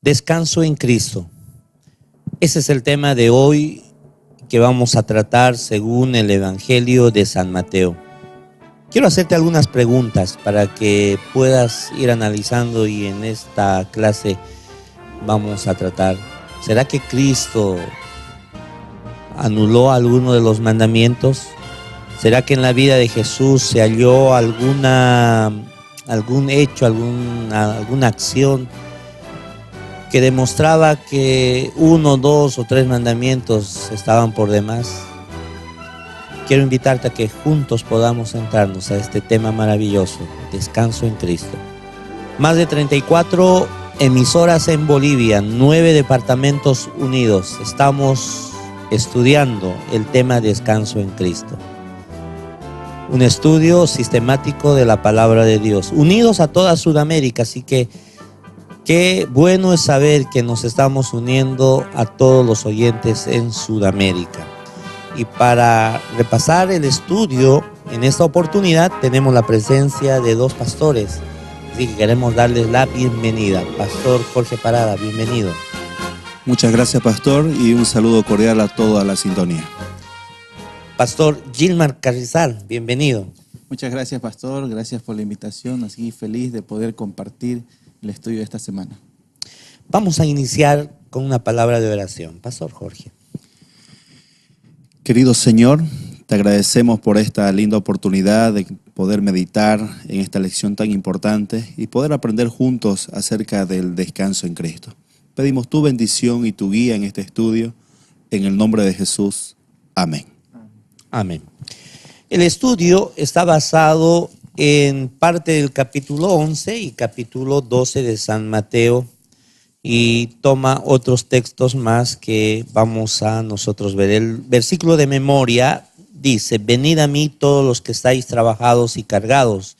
Descanso en Cristo. Ese es el tema de hoy que vamos a tratar según el Evangelio de San Mateo. Quiero hacerte algunas preguntas para que puedas ir analizando y en esta clase vamos a tratar. ¿Será que Cristo anuló alguno de los mandamientos? ¿Será que en la vida de Jesús se halló algún hecho, alguna acción que demostraba que 1, 2 o 3 mandamientos estaban por demás? Quiero invitarte a que juntos podamos centrarnos a este tema maravilloso, descanso en Cristo. Más de 34 emisoras en Bolivia, 9 departamentos unidos. Estamos estudiando el tema descanso en Cristo. Un estudio sistemático de la palabra de Dios, unidos a toda Sudamérica, así que qué bueno es saber que nos estamos uniendo a todos los oyentes en Sudamérica. Y para repasar el estudio, en esta oportunidad tenemos la presencia de 2 pastores. Así que queremos darles la bienvenida. Pastor Jorge Parada, bienvenido. Muchas gracias, pastor, y un saludo cordial a toda la sintonía. Pastor Gilmar Carrizal, bienvenido. Muchas gracias, pastor. Gracias por la invitación. Así feliz de poder compartir el estudio de esta semana. Vamos a iniciar con una palabra de oración. Pastor Jorge. Querido Señor, te agradecemos por esta linda oportunidad de poder meditar en esta lección tan importante y poder aprender juntos acerca del descanso en Cristo. Pedimos tu bendición y tu guía en este estudio. En el nombre de Jesús. Amén. Amén. El estudio está basado en parte del capítulo 11 y capítulo 12 de San Mateo y toma otros textos más que vamos a nosotros ver. El versículo de memoria dice: venid a mí todos los que estáis trabajados y cargados,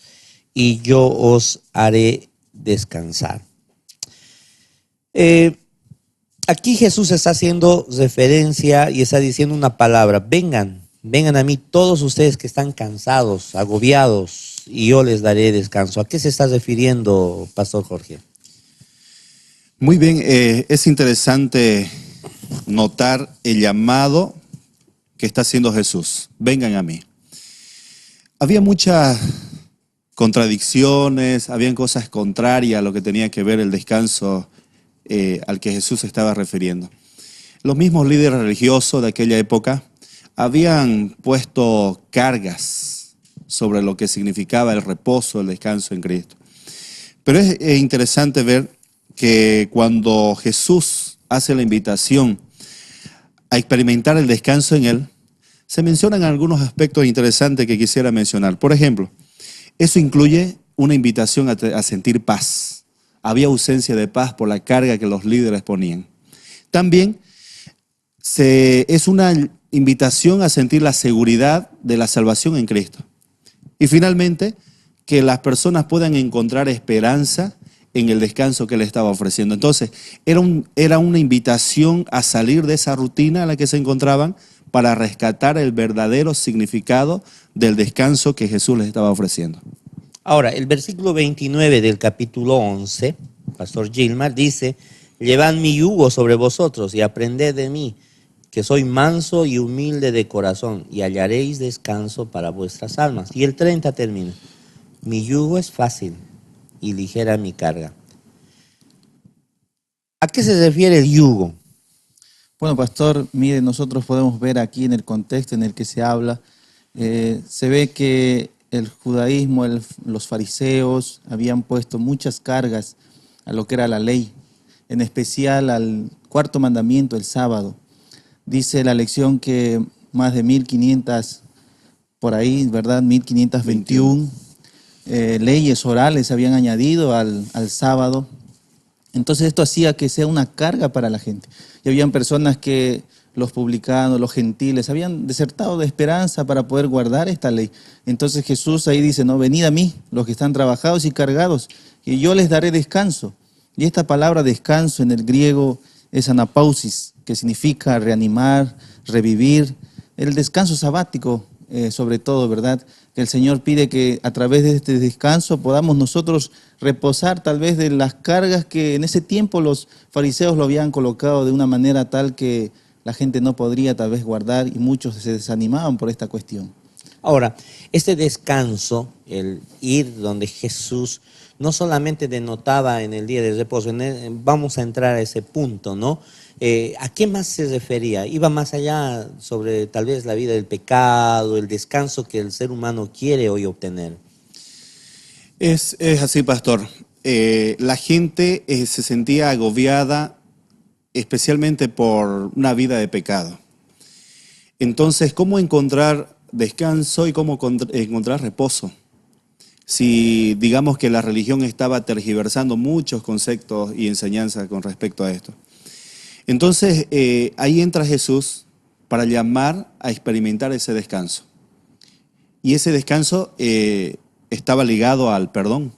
y yo os haré descansar. Aquí Jesús está haciendo referencia y está diciendo una palabra: vengan a mí todos ustedes que están cansados, agobiados, y yo les daré descanso. ¿A qué se está refiriendo, Pastor Jorge? Muy bien, es interesante notar el llamado que está haciendo Jesús. Vengan a mí. Había muchas contradicciones, habían cosas contrarias a lo que tenía que ver el descanso al que Jesús se estaba refiriendo. Los mismos líderes religiosos de aquella época habían puesto cargas sobre lo que significaba el reposo, el descanso en Cristo. Pero es interesante ver que cuando Jesús hace la invitación a experimentar el descanso en Él, se mencionan algunos aspectos interesantes que quisiera mencionar. Por ejemplo, eso incluye una invitación a sentir paz. Había ausencia de paz por la carga que los líderes ponían. También es una invitación a sentir la seguridad de la salvación en Cristo. Y finalmente, que las personas puedan encontrar esperanza en el descanso que Él estaba ofreciendo. Entonces, era una invitación a salir de esa rutina a la que se encontraban para rescatar el verdadero significado del descanso que Jesús les estaba ofreciendo. Ahora, el versículo 29 del capítulo 11, Pastor Gilmar, dice: llevad mi yugo sobre vosotros y aprended de mí, que soy manso y humilde de corazón, y hallaréis descanso para vuestras almas. Y el 30 termina: mi yugo es fácil y ligera mi carga. ¿A qué se refiere el yugo? Bueno, pastor, mire, nosotros podemos ver aquí en el contexto en el que se habla, se ve que el judaísmo, los fariseos habían puesto muchas cargas a lo que era la ley, en especial al 4.º mandamiento, el sábado. Dice la lección que más de 1500, por ahí, ¿verdad? 1521 leyes orales se habían añadido al sábado. Entonces esto hacía que sea una carga para la gente. Y habían personas que, los publicanos, los gentiles, habían desertado de esperanza para poder guardar esta ley. Entonces Jesús ahí dice: no, venid a mí, los que están trabajados y cargados, y yo les daré descanso. Y esta palabra descanso en el griego es anapausis, que significa reanimar, revivir. El descanso sabático sobre todo, ¿verdad? Que el Señor pide que a través de este descanso podamos nosotros reposar tal vez de las cargas que en ese tiempo los fariseos lo habían colocado de una manera tal que la gente no podría tal vez guardar y muchos se desanimaban por esta cuestión. Ahora, este descanso, el ir donde Jesús, no solamente denotaba en el día de reposo, vamos a entrar a ese punto, ¿no? ¿A qué más se refería? Iba más allá sobre tal vez la vida del pecado, el descanso que el ser humano quiere hoy obtener. Es así, pastor. La gente se sentía agobiada especialmente por una vida de pecado. Entonces, ¿cómo encontrar descanso y cómo encontrar reposo? Si digamos que la religión estaba tergiversando muchos conceptos y enseñanzas con respecto a esto. Entonces, ahí entra Jesús para llamar a experimentar ese descanso. Y ese descanso estaba ligado al perdón.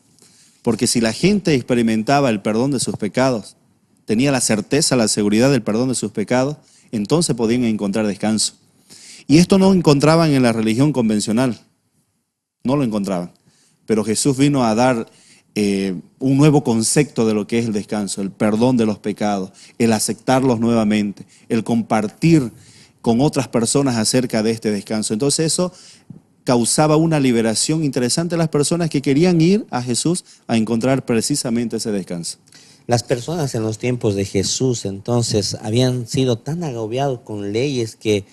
Porque si la gente experimentaba el perdón de sus pecados, tenía la certeza, la seguridad del perdón de sus pecados, entonces podían encontrar descanso. Y esto no encontraban en la religión convencional. No lo encontraban. Pero Jesús vino a dar un nuevo concepto de lo que es el descanso, el perdón de los pecados, el aceptarlos nuevamente, el compartir con otras personas acerca de este descanso. Entonces eso causaba una liberación interesante a las personas que querían ir a Jesús a encontrar precisamente ese descanso. Las personas en los tiempos de Jesús entonces habían sido tan agobiados con leyes que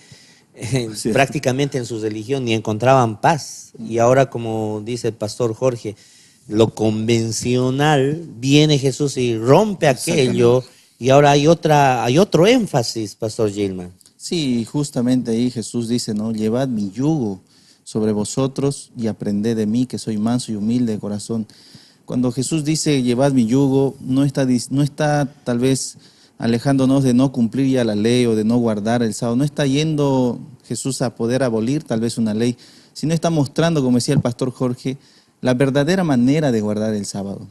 prácticamente en su religión ni encontraban paz. Y ahora, como dice el pastor Jorge, lo convencional, viene Jesús y rompe aquello, y ahora hay otro énfasis, pastor Gilman. Sí, justamente ahí Jesús dice, ¿no? Llevad mi yugo sobre vosotros y aprended de mí, que soy manso y humilde de corazón. Cuando Jesús dice, llevad mi yugo, no está tal vez alejándonos de no cumplir ya la ley o de no guardar el sábado. No está yendo Jesús a poder abolir tal vez una ley, sino está mostrando, como decía el pastor Jorge, la verdadera manera de guardar el sábado.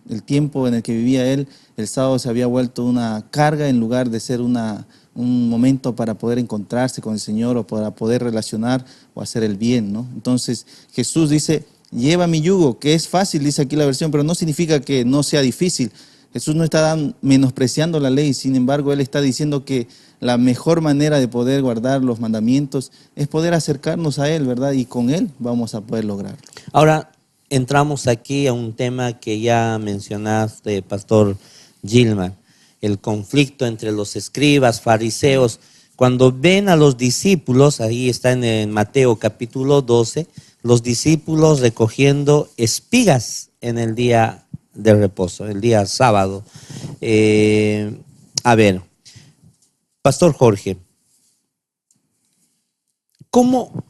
El tiempo en el que vivía él, el sábado se había vuelto una carga en lugar de ser un momento para poder encontrarse con el Señor o para poder relacionar o hacer el bien, ¿no? Entonces Jesús dice, lleva mi yugo, que es fácil, dice aquí la versión, pero no significa que no sea difícil. Jesús no está menospreciando la ley, sin embargo, Él está diciendo que la mejor manera de poder guardar los mandamientos es poder acercarnos a Él, ¿verdad? Y con Él vamos a poder lograrlo. Ahora entramos aquí a un tema que ya mencionaste, pastor Gilman, el conflicto entre los escribas, fariseos. Cuando ven a los discípulos, ahí está en Mateo capítulo 12, los discípulos recogiendo espigas en el día de reposo, el día sábado. A ver, pastor Jorge, ¿cómo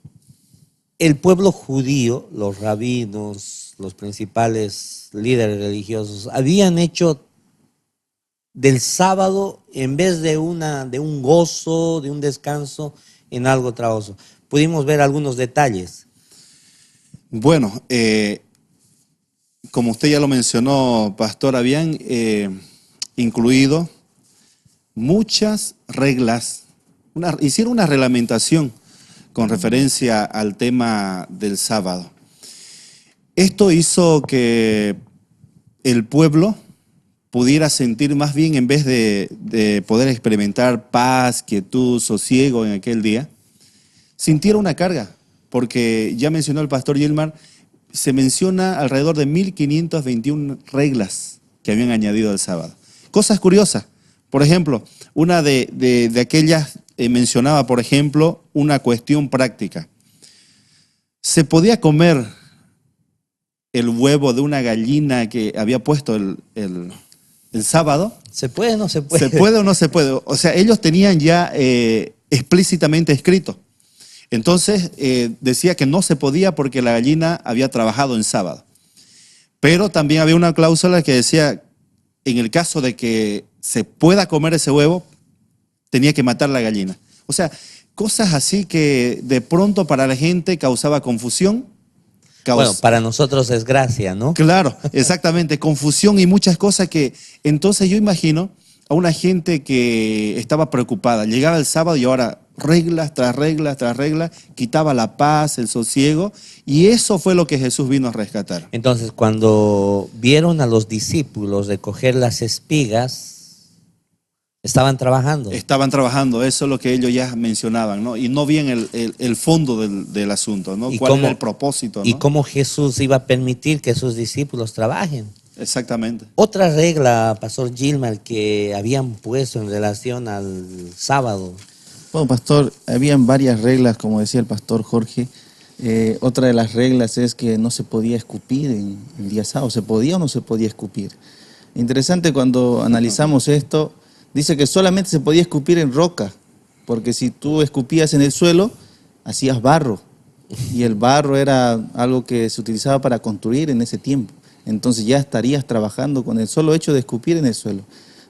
el pueblo judío, los rabinos, los principales líderes religiosos, habían hecho del sábado, en vez de un gozo, de un descanso, en algo trabajoso? Pudimos ver algunos detalles. Bueno, como usted ya lo mencionó, pastor, habían incluido muchas reglas, hicieron una reglamentación con referencia al tema del sábado. Esto hizo que el pueblo pudiera sentir más bien, en vez de poder experimentar paz, quietud, sosiego en aquel día, sintiera una carga, porque ya mencionó el pastor Gilman, se menciona alrededor de 1521 reglas que habían añadido al sábado. Cosas curiosas. Por ejemplo, una de aquellas mencionaba, por ejemplo, una cuestión práctica. ¿Se podía comer el huevo de una gallina que había puesto el sábado? ¿Se puede o no se puede? ¿Se puede o no se puede? O sea, ellos tenían ya explícitamente escrito. Entonces decía que no se podía porque la gallina había trabajado en sábado. Pero también había una cláusula que decía, en el caso de que se pueda comer ese huevo, tenía que matar la gallina. O sea, cosas así que de pronto para la gente causaba confusión. Bueno, para nosotros es gracia, ¿no? Claro, exactamente, confusión y muchas cosas que... Entonces yo imagino a una gente que estaba preocupada, llegaba el sábado y ahora reglas tras reglas tras reglas, quitaba la paz, el sosiego, y eso fue lo que Jesús vino a rescatar. Entonces, cuando vieron a los discípulos recoger las espigas, estaban trabajando. Estaban trabajando, eso es lo que ellos ya mencionaban, ¿no? Y no bien el fondo del asunto, ¿no? ¿Cuál era el propósito, y ¿no? cómo Jesús iba a permitir que sus discípulos trabajen. Exactamente. Otra regla, Pastor Gilmar, que habían puesto en relación al sábado. Bueno, pastor, habían varias reglas, como decía el pastor Jorge. Otra de las reglas es que no se podía escupir en el día sábado. ¿Se podía o no se podía escupir? Interesante cuando analizamos esto, dice que solamente se podía escupir en roca, porque si tú escupías en el suelo, hacías barro. Y el barro era algo que se utilizaba para construir en ese tiempo. Entonces ya estarías trabajando con el solo hecho de escupir en el suelo.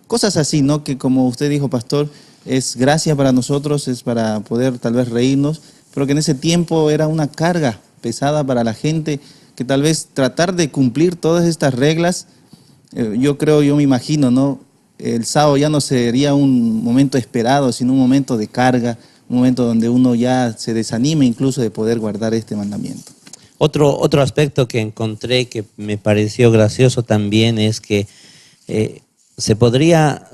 Cosas así, ¿no? Que como usted dijo, pastor, es gracia para nosotros, es para poder tal vez reírnos, pero que en ese tiempo era una carga pesada para la gente, que tal vez tratar de cumplir todas estas reglas, yo me imagino, ¿no? El sábado ya no sería un momento esperado, sino un momento de carga, un momento donde uno ya se desanima incluso de poder guardar este mandamiento. Otro aspecto que encontré que me pareció gracioso también es que se podía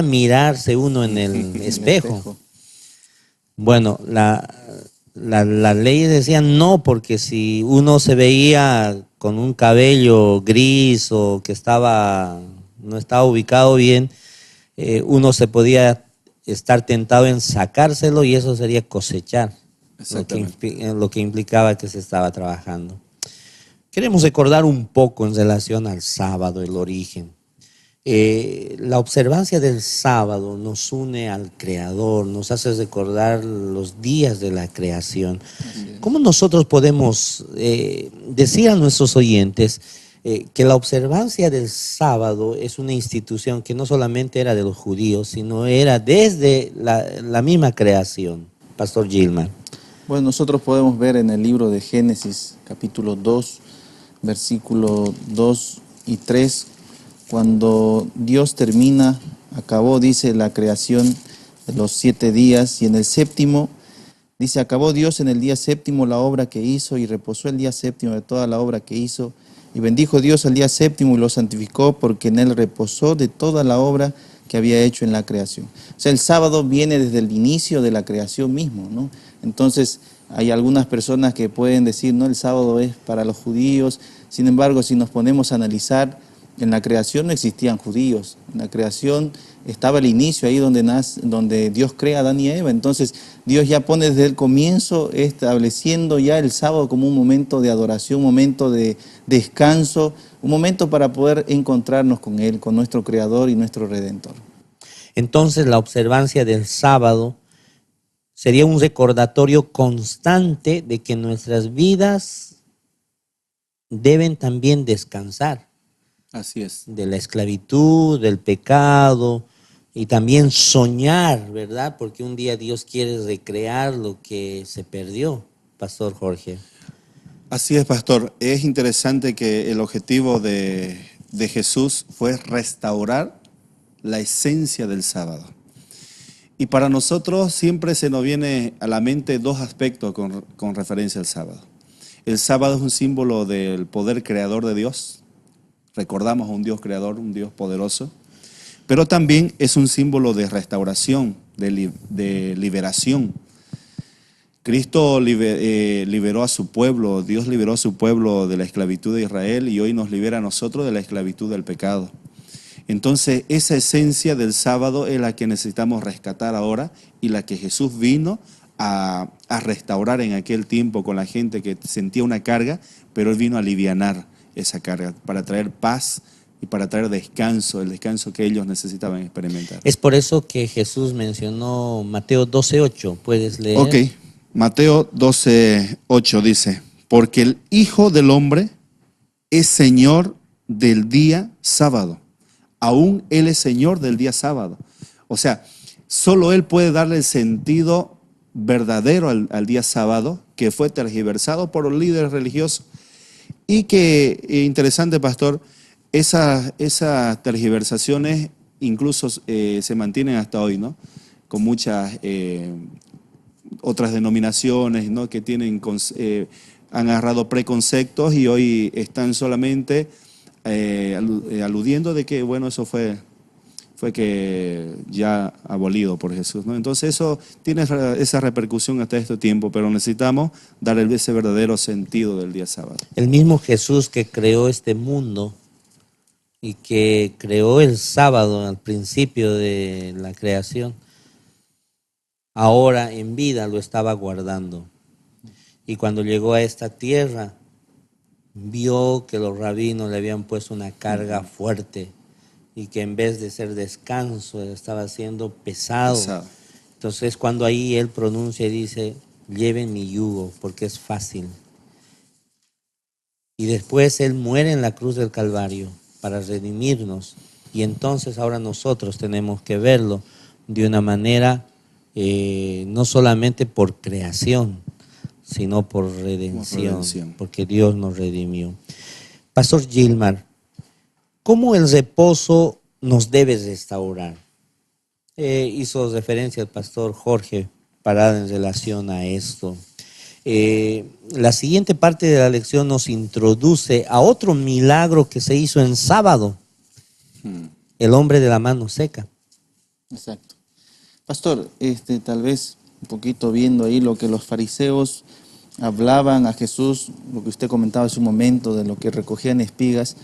mirarse uno en el espejo. Bueno, la ley decía no, porque si uno se veía con un cabello gris o que no estaba ubicado bien, uno se podía estar tentado en sacárselo y eso sería cosechar, lo que implicaba que se estaba trabajando. Queremos recordar un poco en relación al sábado, el origen. La observancia del sábado nos une al Creador, nos hace recordar los días de la creación. ¿Cómo nosotros podemos decir a nuestros oyentes que la observancia del sábado es una institución que no solamente era de los judíos, sino era desde la misma creación? Pastor Gilmar. Bueno, nosotros podemos ver en el libro de Génesis, capítulo 2, versículos 2 y 3, cuando Dios acabó, dice, la creación de los 7 días, y en el séptimo, dice, acabó Dios en el día séptimo la obra que hizo, y reposó el día séptimo de toda la obra que hizo, y bendijo Dios el día séptimo y lo santificó, porque en él reposó de toda la obra que había hecho en la creación. O sea, el sábado viene desde el inicio de la creación mismo, ¿no? Entonces, hay algunas personas que pueden decir, no, el sábado es para los judíos. Sin embargo, si nos ponemos a analizar, en la creación no existían judíos. En la creación estaba el inicio, ahí donde Dios crea a Adán y Eva. Entonces, Dios ya pone desde el comienzo estableciendo ya el sábado como un momento de adoración, un momento de descanso, un momento para poder encontrarnos con Él, con nuestro Creador y nuestro Redentor. Entonces, la observancia del sábado sería un recordatorio constante de que nuestras vidas deben también descansar. Así es. De la esclavitud, del pecado, y también soñar, ¿verdad? Porque un día Dios quiere recrear lo que se perdió, Pastor Jorge. Así es, pastor. Es interesante que el objetivo de Jesús fue restaurar la esencia del sábado. Y para nosotros siempre se nos viene a la mente dos aspectos con referencia al sábado. El sábado es un símbolo del poder creador de Dios. Recordamos a un Dios creador, un Dios poderoso. Pero también es un símbolo de restauración, de liberación. Cristo liberó a su pueblo, Dios liberó a su pueblo de la esclavitud de Israel y hoy nos libera a nosotros de la esclavitud del pecado. Entonces, esa esencia del sábado es la que necesitamos rescatar ahora y la que Jesús vino a restaurar en aquel tiempo con la gente que sentía una carga, pero Él vino a alivianar esa carga para traer paz y para traer descanso, el descanso que ellos necesitaban experimentar. Es por eso que Jesús mencionó Mateo 12:8. ¿Puedes leer? Ok, Mateo 12:8 dice, porque el Hijo del Hombre es Señor del día sábado. Aún Él es Señor del día sábado. O sea, solo Él puede darle el sentido verdadero al día sábado, que fue tergiversado por los líderes religiosos. Y que, interesante, pastor, esas tergiversaciones incluso se mantienen hasta hoy, ¿no? Con muchas otras denominaciones, ¿no? Que han agarrado preconceptos y hoy están solamente aludiendo de que, bueno, eso fue que ya abolido por Jesús, ¿no? Entonces eso tiene esa repercusión hasta este tiempo, pero necesitamos dar ese verdadero sentido del día sábado. El mismo Jesús que creó este mundo y que creó el sábado al principio de la creación, ahora en vida lo estaba guardando. Y cuando llegó a esta tierra, vio que los rabinos le habían puesto una carga fuerte y que en vez de ser descanso estaba siendo pesado. Entonces cuando ahí él pronuncia y dice, lleven mi yugo porque es fácil. Y después él muere en la cruz del Calvario para redimirnos. Y entonces ahora nosotros tenemos que verlo de una manera no solamente por creación, sino por redención, porque Dios nos redimió. Pastor Gilmar, ¿cómo el reposo nos debe restaurar? Hizo referencia el pastor Jorge Parada en relación a esto. La siguiente parte de la lección nos introduce a otro milagro que se hizo en sábado, el hombre de la mano seca. Exacto. Pastor, tal vez un poquito viendo ahí lo que los fariseos hablaban a Jesús, lo que usted comentaba hace un momento de lo que recogían espigas,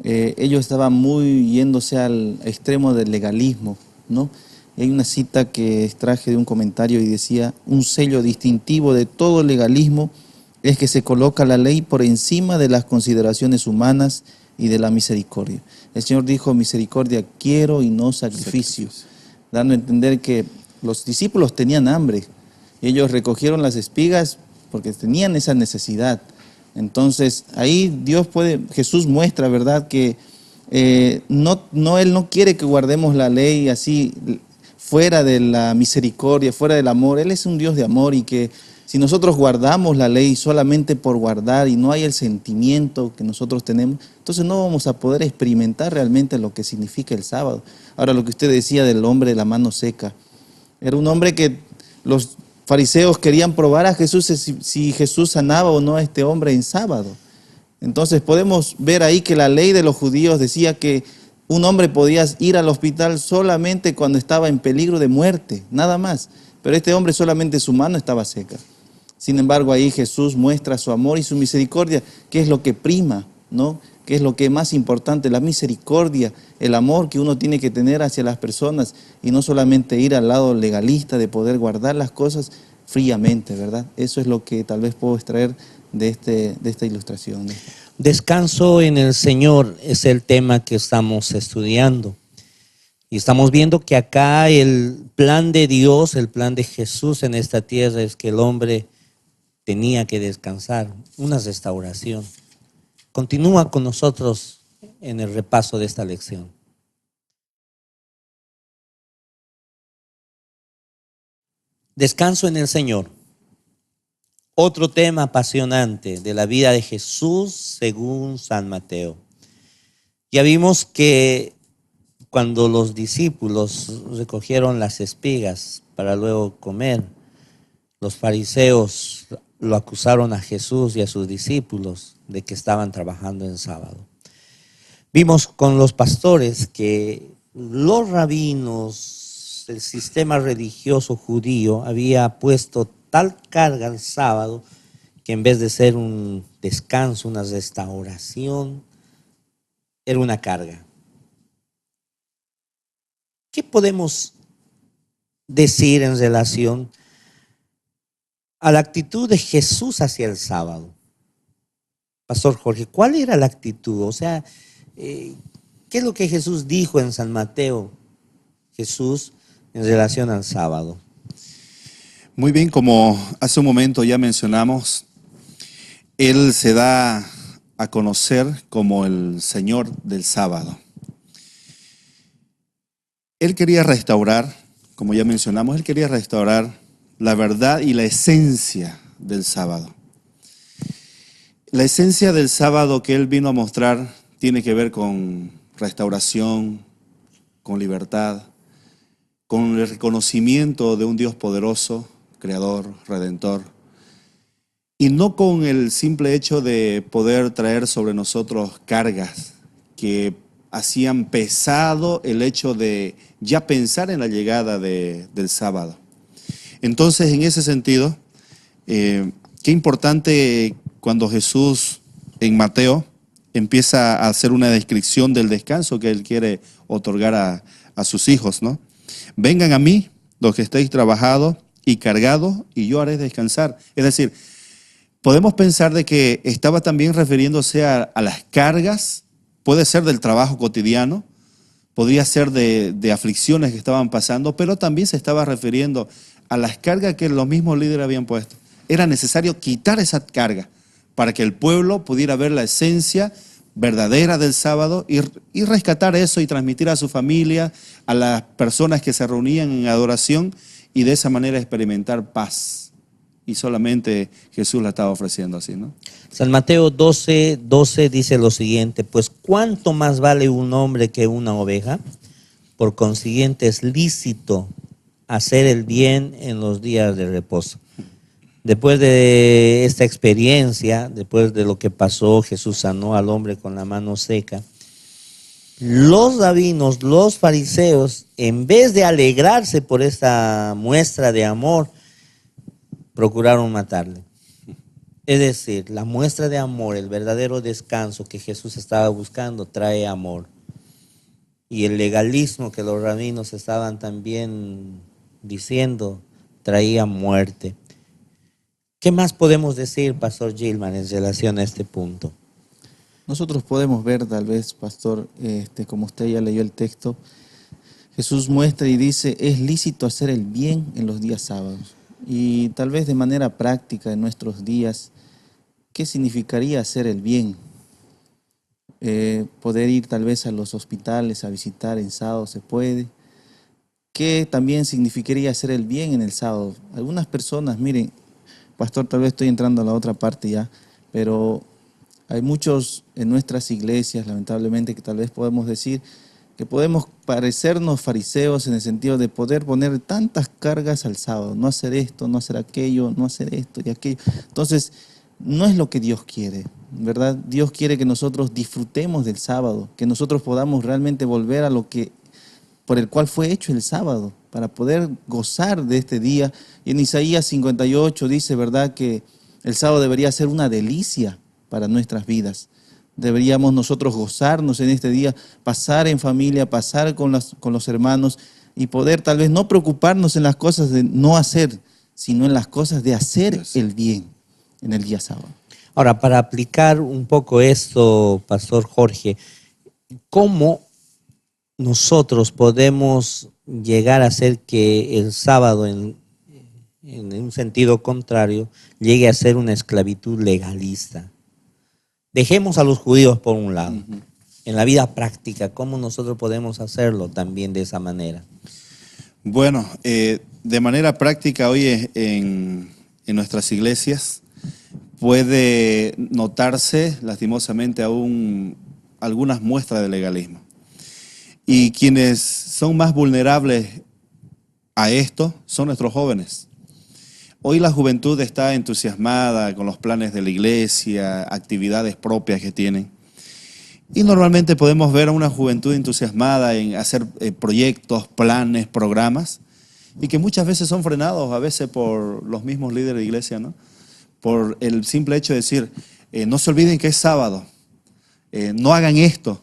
ellos estaban muy yéndose al extremo del legalismo, ¿no? Y hay una cita que extraje de un comentario y decía, un sello distintivo de todo legalismo es que se coloca la ley por encima de las consideraciones humanas y de la misericordia. El Señor dijo, misericordia quiero y no sacrificio, dando a entender que los discípulos tenían hambre. Ellos recogieron las espigas porque tenían esa necesidad. Entonces, ahí Jesús muestra, ¿verdad?, que Él no quiere que guardemos la ley así fuera de la misericordia, fuera del amor. Él es un Dios de amor y que si nosotros guardamos la ley solamente por guardar y no hay el sentimiento que nosotros tenemos, entonces no vamos a poder experimentar realmente lo que significa el sábado. Ahora, lo que usted decía del hombre de la mano seca, era un hombre que los fariseos querían probar a Jesús si Jesús sanaba o no a este hombre en sábado. Entonces podemos ver ahí que la ley de los judíos decía que un hombre podía ir al hospital solamente cuando estaba en peligro de muerte, nada más. Pero este hombre solamente su mano estaba seca. Sin embargo, ahí Jesús muestra su amor y su misericordia, que es lo que prima, ¿no? Que es lo que es más importante, la misericordia, el amor que uno tiene que tener hacia las personas y no solamente ir al lado legalista de poder guardar las cosas fríamente, ¿verdad? Eso es lo que tal vez puedo extraer de esta ilustración. Descanso en el Señor es el tema que estamos estudiando. Y estamos viendo que acá el plan de Dios, el plan de Jesús en esta tierra es que el hombre tenía que descansar, una restauración. Continúa con nosotros en el repaso de esta lección. Descanso en el Señor. Otro tema apasionante de la vida de Jesús según San Mateo. Ya vimos que cuando los discípulos recogieron las espigas para luego comer, los fariseos lo acusaron a Jesús y a sus discípulos de que estaban trabajando en sábado. Vimos con los pastores que los rabinos, el sistema religioso judío, había puesto tal carga al sábado que en vez de ser un descanso, una restauración, era una carga. ¿Qué podemos decir en relación a la actitud de Jesús hacia el sábado? Pastor Jorge, ¿cuál era la actitud? O sea, ¿qué es lo que Jesús dijo en San Mateo? Jesús en relación al sábado. Muy bien, como hace un momento ya mencionamos, Él se da a conocer como el Señor del sábado. Él quería restaurar, como ya mencionamos, Él quería restaurar la verdad y la esencia del sábado. La esencia del sábado que Él vino a mostrar tiene que ver con restauración, con libertad, con el reconocimiento de un Dios poderoso, creador, redentor. Y no con el simple hecho de poder traer sobre nosotros cargas que hacían pesado el hecho de ya pensar en la llegada del sábado. Entonces, en ese sentido, qué importante cuando Jesús en Mateo empieza a hacer una descripción del descanso que Él quiere otorgar a sus hijos, ¿no? Vengan a mí, los que estéis trabajados y cargados, y yo haré descansar. Es decir, podemos pensar de que estaba también refiriéndose a las cargas, puede ser del trabajo cotidiano, podría ser de aflicciones que estaban pasando, pero también se estaba refiriendo a las cargas que los mismos líderes habían puesto. Era necesario quitar esa carga para que el pueblo pudiera ver la esencia verdadera del sábado y rescatar eso y transmitir a su familia, a las personas que se reunían en adoración y de esa manera experimentar paz. Y solamente Jesús la estaba ofreciendo así, ¿no? San Mateo 12 dice lo siguiente: pues ¿cuánto más vale un hombre que una oveja? Por consiguiente es lícito hacer el bien en los días de reposo. Después de esta experiencia, después de lo que pasó, Jesús sanó al hombre con la mano seca. Los rabinos, los fariseos, en vez de alegrarse por esta muestra de amor, procuraron matarle. Es decir, la muestra de amor, el verdadero descanso que Jesús estaba buscando, trae amor. Y el legalismo que los rabinos estaban también diciendo, traía muerte. ¿Qué más podemos decir, Pastor Gilman, en relación a este punto? Nosotros podemos ver, tal vez, Pastor, como usted ya leyó el texto, Jesús muestra y dice, es lícito hacer el bien en los días sábados. Y tal vez de manera práctica en nuestros días, ¿qué significaría hacer el bien? Poder ir tal vez a los hospitales a visitar en sábado se puede. ¿Qué también significaría hacer el bien en el sábado? Algunas personas, miren, Pastor, tal vez estoy entrando a la otra parte ya, pero hay muchos en nuestras iglesias, lamentablemente, que tal vez podemos decir que podemos parecernos fariseos en el sentido de poder poner tantas cargas al sábado, no hacer esto, no hacer aquello, no hacer esto y aquello. Entonces, no es lo que Dios quiere, ¿verdad? Dios quiere que nosotros disfrutemos del sábado, que nosotros podamos realmente volver a lo que por el cual fue hecho el sábado, para poder gozar de este día. Y en Isaías 58 dice, ¿verdad?, que el sábado debería ser una delicia para nuestras vidas. Deberíamos nosotros gozarnos en este día, pasar en familia, pasar con los hermanos y poder tal vez no preocuparnos en las cosas de no hacer, sino en las cosas de hacer el bien en el día sábado. Ahora, para aplicar un poco esto, Pastor Jorge, ¿cómo nosotros podemos llegar a hacer que el sábado, en un sentido contrario, llegue a ser una esclavitud legalista? Dejemos a los judíos por un lado. En la vida práctica, ¿cómo nosotros podemos hacerlo también de esa manera? Bueno, de manera práctica hoy en nuestras iglesias puede notarse lastimosamente aún algunas muestras de legalismo. Y quienes son más vulnerables a esto son nuestros jóvenes. Hoy la juventud está entusiasmada con los planes de la iglesia, actividades propias que tienen. Y normalmente podemos ver a una juventud entusiasmada en hacer proyectos, planes, programas, y que muchas veces son frenados, a veces por los mismos líderes de iglesia, ¿no? Por el simple hecho de decir, no se olviden que es sábado, no hagan esto,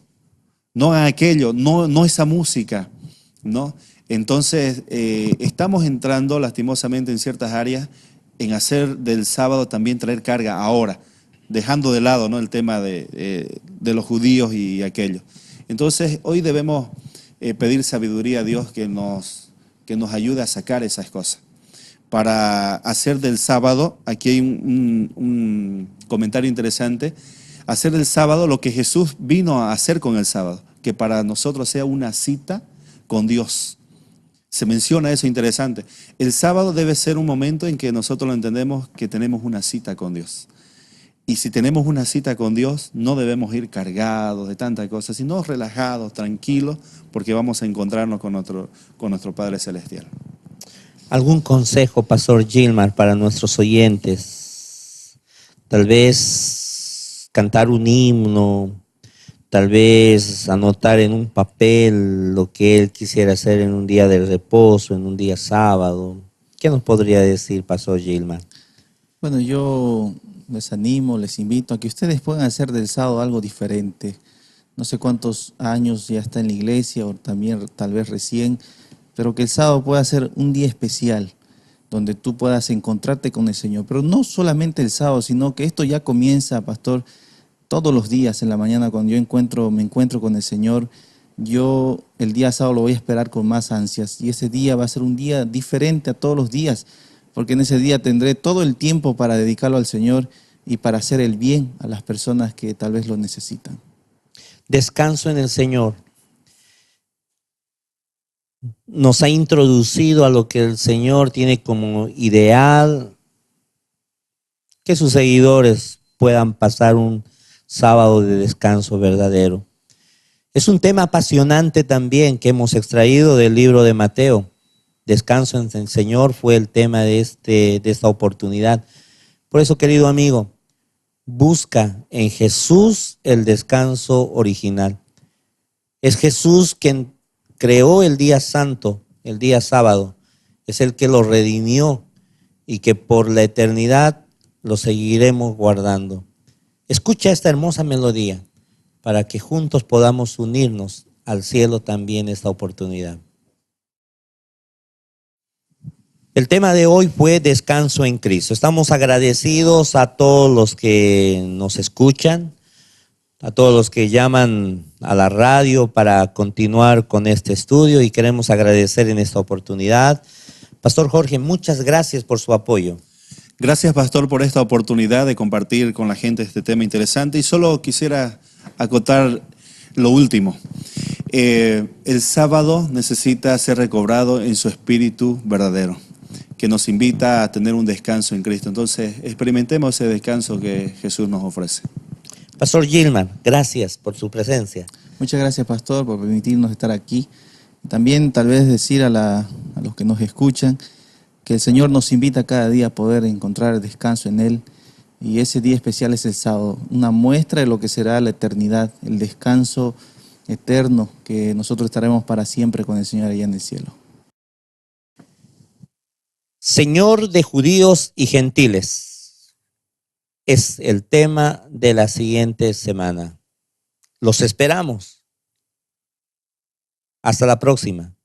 no hagan aquello, no esa música, ¿no? Entonces, estamos entrando lastimosamente en ciertas áreas en hacer del sábado también traer carga ahora, dejando de lado, ¿no?, el tema de los judíos y aquello. Entonces, hoy debemos pedir sabiduría a Dios que nos ayude a sacar esas cosas. Para hacer del sábado, aquí hay un comentario interesante, hacer del sábado lo que Jesús vino a hacer con el sábado, que para nosotros sea una cita con Dios. Se menciona eso interesante. El sábado debe ser un momento en que nosotros lo entendemos que tenemos una cita con Dios. Y si tenemos una cita con Dios, no debemos ir cargados de tantas cosas, sino relajados, tranquilos, porque vamos a encontrarnos con nuestro Padre Celestial. ¿Algún consejo, Pastor Gilmar, para nuestros oyentes? Tal vez cantar un himno, tal vez anotar en un papel lo que él quisiera hacer en un día de reposo, en un día sábado. ¿Qué nos podría decir, Pastor Gilmar? Bueno, yo les animo, les invito a que ustedes puedan hacer del sábado algo diferente. No sé cuántos años ya está en la iglesia o también tal vez recién, pero que el sábado pueda ser un día especial donde tú puedas encontrarte con el Señor. Pero no solamente el sábado, sino que esto ya comienza, pastor, todos los días en la mañana cuando me encuentro con el Señor. Yo el día sábado lo voy a esperar con más ansias y ese día va a ser un día diferente a todos los días, porque en ese día tendré todo el tiempo para dedicarlo al Señor y para hacer el bien a las personas que tal vez lo necesitan. Descanso en el Señor. Nos ha introducido a lo que el Señor tiene como ideal, que sus seguidores puedan pasar un sábado de descanso verdadero. Es un tema apasionante también que hemos extraído del libro de Mateo. Descanso en el Señor fue el tema de esta oportunidad. Por eso, querido amigo, busca en Jesús el descanso original. Es Jesús quien creó el día santo, el día sábado. Es el que lo redimió y que por la eternidad lo seguiremos guardando. Escucha esta hermosa melodía para que juntos podamos unirnos al cielo también esta oportunidad. El tema de hoy fue descanso en Cristo. Estamos agradecidos a todos los que nos escuchan, a todos los que llaman a la radio para continuar con este estudio y queremos agradecer en esta oportunidad. Pastor Jorge, muchas gracias por su apoyo. Gracias, pastor, por esta oportunidad de compartir con la gente este tema interesante. Y solo quisiera acotar lo último. El sábado necesita ser recobrado en su espíritu verdadero, que nos invita a tener un descanso en Cristo. Entonces, experimentemos ese descanso que Jesús nos ofrece. Pastor Gilmar, gracias por su presencia. Muchas gracias, pastor, por permitirnos estar aquí. También tal vez decir a los que nos escuchan que el Señor nos invita cada día a poder encontrar descanso en Él. Y ese día especial es el sábado, una muestra de lo que será la eternidad, el descanso eterno que nosotros estaremos para siempre con el Señor allá en el cielo. Señor de judíos y gentiles, es el tema de la siguiente semana. Los esperamos. Hasta la próxima.